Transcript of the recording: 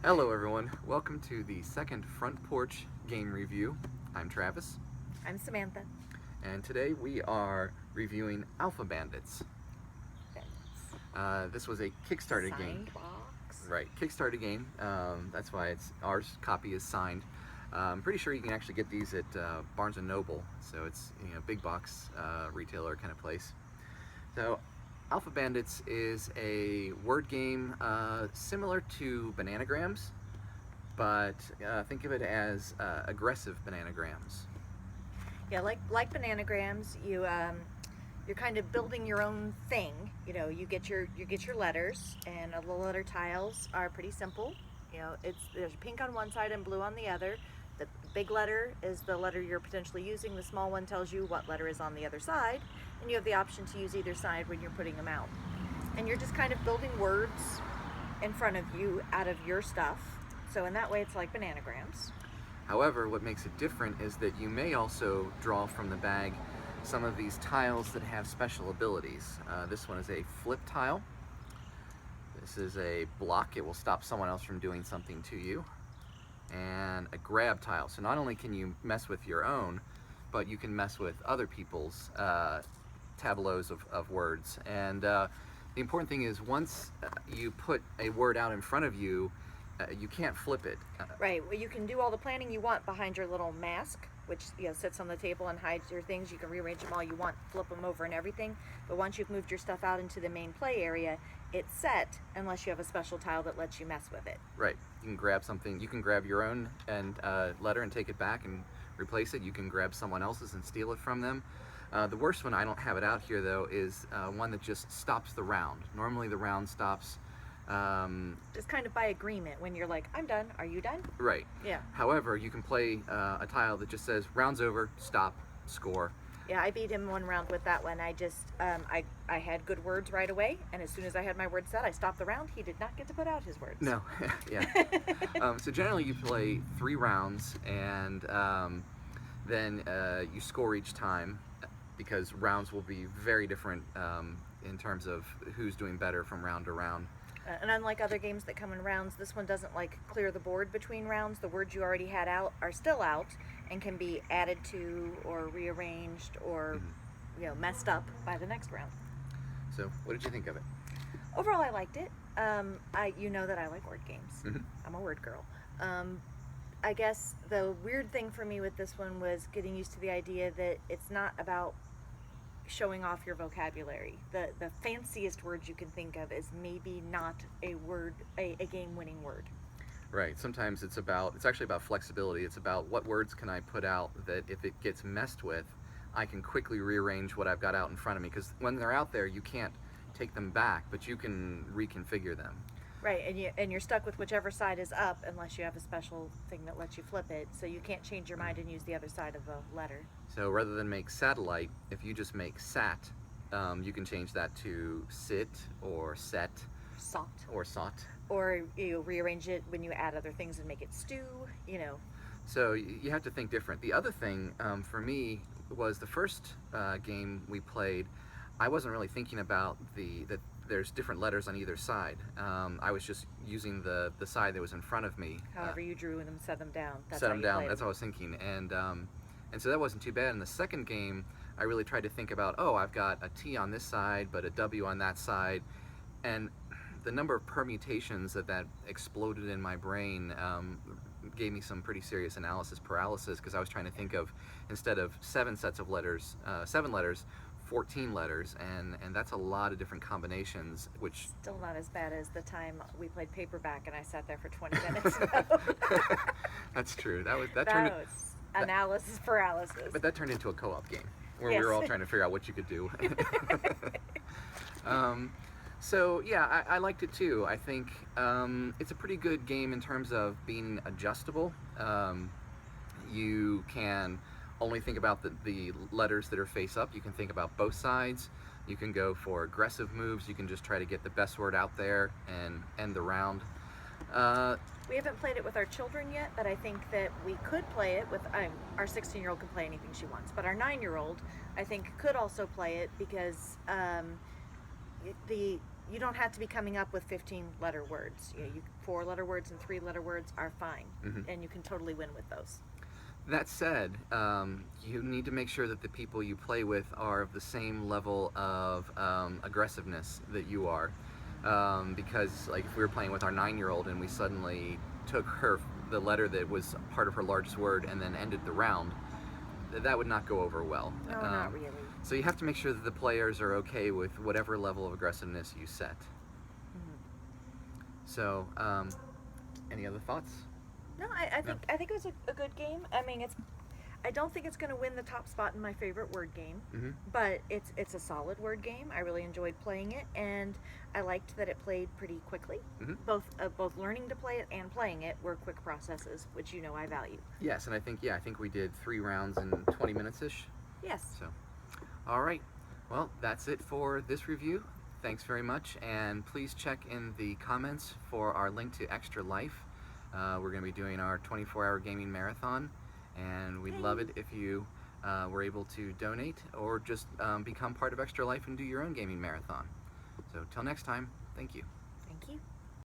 Hello everyone, welcome to the second Front Porch game review. I'm Travis, I'm Samantha. and today we are reviewing Alpha Bandits. This was a Kickstarter game. Signed box. Right, Kickstarter game. That's why our copy is signed. I'm pretty sure you can actually get these at Barnes & Noble, so it's big box retailer kind of place. So Alpha Bandits is a word game similar to Bananagrams, but think of it as aggressive Bananagrams. Yeah, like Bananagrams, you're kind of building your own thing. You get your letters, and the letter tiles are pretty simple. There's pink on one side and blue on the other. The big letter is the letter you're potentially using. The small one tells you what letter is on the other side, and you have the option to use either side when you're putting them out. And you're just kind of building words in front of you out of your stuff. So in that way, it's like Bananagrams. However, what makes it different is that you may also draw from the bag some of these tiles that have special abilities. This one is a flip tile. This is a block. It will stop someone else from doing something to you. And a grab tile. So not only can you mess with your own, but you can mess with other people's tableaus of words. And the important thing is once you put a word out in front of you, you can't flip it. Right. Well, you can do all the planning you want behind your little mask, which sits on the table and hides your things. You can rearrange them all you want, flip them over and everything. But once you've moved your stuff out into the main play area, it's set unless you have a special tile that lets you mess with it. Right. You can grab something. You can grab your own letter and take it back and replace it. You can grab someone else's and steal it from them. The worst one, I don't have it out here though, is one that just stops the round. Normally the round stops just kind of by agreement when you're like, I'm done, are you done? Right. Yeah. However, you can play a tile that just says round's over, stop, score. Yeah, I beat him one round with that one. I just, I had good words right away, and as soon as I had my word set, I stopped the round. He did not get to put out his words. No, yeah. So generally you play 3 rounds, and then you score each time, because rounds will be very different in terms of who's doing better from round to round. And unlike other games that come in rounds, this one doesn't clear the board between rounds. The words you already had out are still out and can be added to or rearranged or messed up by the next round. So what did you think of it? Overall, I liked it. You know that I like word games. Mm-hmm. I'm a word girl. I guess the weird thing for me with this one was getting used to the idea that it's not about showing off your vocabulary. The fanciest words you can think of is maybe not a game-winning word. Right. Sometimes it's actually about flexibility. It's about what words can I put out that if it gets messed with, I can quickly rearrange what I've got out in front of me, because when they're out there you can't take them back, but you can reconfigure them. Right, and you're stuck with whichever side is up unless you have a special thing that lets you flip it, so you can't change your mind and use the other side of the letter. So rather than make satellite, if you just make sat, you can change that to sit or set. Sought. Or sought. Or you rearrange it when you add other things and make it stew, So you have to think different. The other thing for me was the first game we played, I wasn't really thinking about that there's different letters on either side. I was just using the side that was in front of me. However you drew them, set them down. That's what I was thinking. And so that wasn't too bad. In the second game, I really tried to think about, I've got a T on this side, but a W on that side. And the number of permutations that exploded in my brain gave me some pretty serious analysis paralysis, because I was trying to think of, instead of 7 sets of letters, 7 letters, 14 letters, and that's a lot of different combinations, which... Still not as bad as the time we played paperback and I sat there for 20 minutes. That's true. That turned analysis paralysis. But that turned into a co-op game, where yes. we were all trying to figure out what you could do. So yeah, I liked it too. I think it's a pretty good game in terms of being adjustable. You can only think about the letters that are face up. You can think about both sides. You can go for aggressive moves. You can just try to get the best word out there and end the round. We haven't played it with our children yet, but I think that we could play it with, our 16-year-old can play anything she wants, but our 9-year-old, I think, could also play it, because you don't have to be coming up with 15-letter words. You know, 4-letter words and 3-letter words are fine, and you can totally win with those. That said, you need to make sure that the people you play with are of the same level of aggressiveness that you are. Because, like, if we were playing with our 9-year-old and we suddenly took the letter that was part of her largest word and then ended the round, that would not go over well. No, not really. So you have to make sure that the players are okay with whatever level of aggressiveness you set. So, any other thoughts? No, I think it was a good game. I mean, I don't think it's going to win the top spot in my favorite word game, but it's a solid word game. I really enjoyed playing it, and I liked that it played pretty quickly. Both learning to play it and playing it were quick processes, which you know I value. Yes, and I think we did 3 rounds in 20 minutes-ish. Yes. So, all right. Well, that's it for this review. Thanks very much, and please check in the comments for our link to Extra Life. We're going to be doing our 24-hour gaming marathon, and we'd love it if you were able to donate or just become part of Extra Life and do your own gaming marathon. So till next time, thank you.